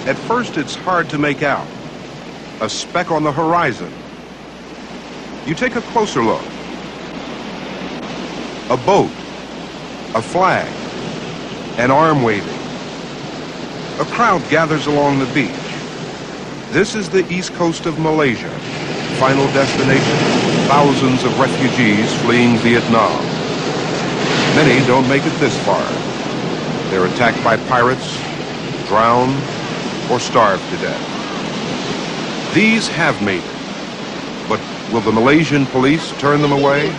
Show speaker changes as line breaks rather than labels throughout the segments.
At first, it's hard to make out. A speck on the horizon. You take a closer look. A boat. A flag. An arm waving. A crowd gathers along the beach. This is the east coast of Malaysia. Final destination. Thousands of refugees fleeing Vietnam. Many don't make it this far. They're attacked by pirates, drown, or starve to death. These have made it. But will the Malaysian police turn them away?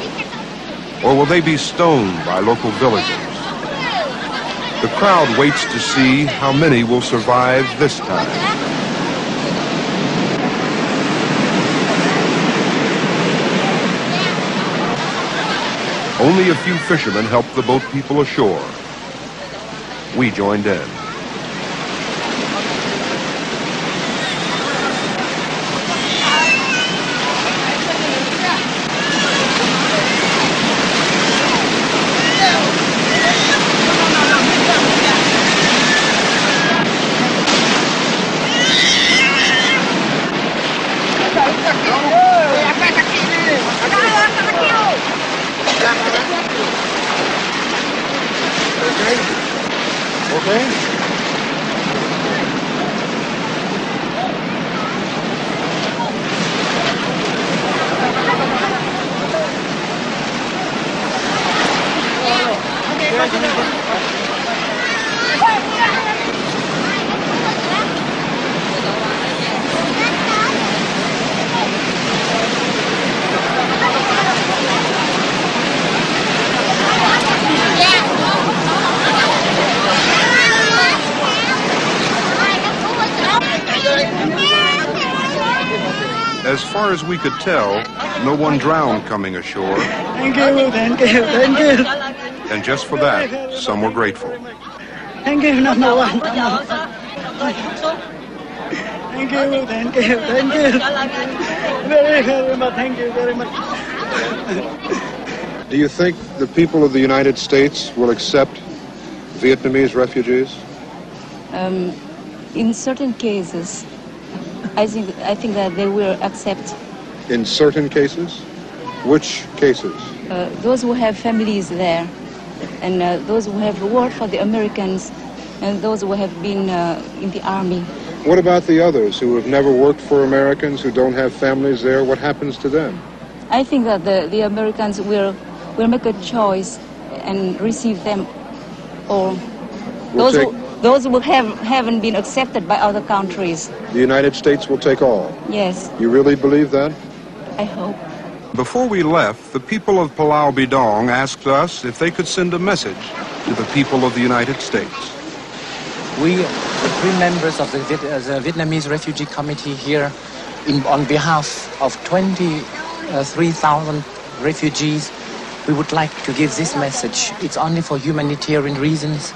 Or will they be stoned by local villagers? The crowd waits to see how many will survive this time. Only a few fishermen helped the boat people ashore. We joined in. As far as we could tell, no one drowned coming ashore.
Thank you, thank you, thank you.
And just for that, some were grateful.
Thank you, number one. Thank you, thank you, thank you. Very, very much, thank you very much.
Do you think the people of the United States will accept Vietnamese refugees?
In certain cases, I think that they will accept.
In certain cases? Which cases?
Those who have families there, and those who have worked for the Americans, and those who have been in the army.
What about the others who have never worked for Americans, who don't have families there? What happens to them?
I think that the Americans will make a choice and receive them, or those who haven't been accepted by other countries.
The United States will take all?
Yes.
You really believe that?
I hope.
Before we left, the people of Pulau Bidong asked us if they could send a message to the people of the United States.
We, the three members of the Vietnamese Refugee Committee here, on behalf of 23,000 refugees, we would like to give this message. It's only for humanitarian reasons,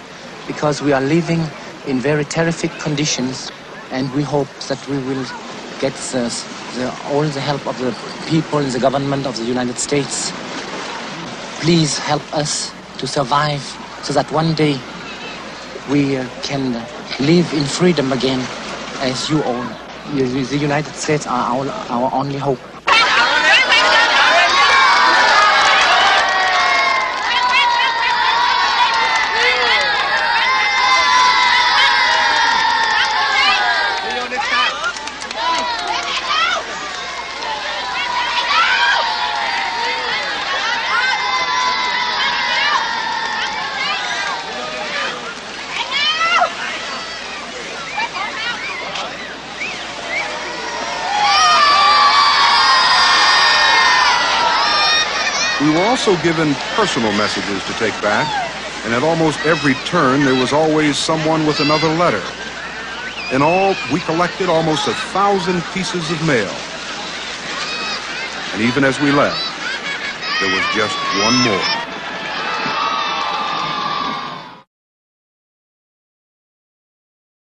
because we are living in very terrific conditions, and we hope that we will get all the help of the people and the government of the United States. Please help us to survive so that one day we can live in freedom again as you all. The United States are our only hope.
We were also given personal messages to take back, and at almost every turn there was always someone with another letter. In all, we collected almost 1,000 pieces of mail. And even as we left, there was just one more.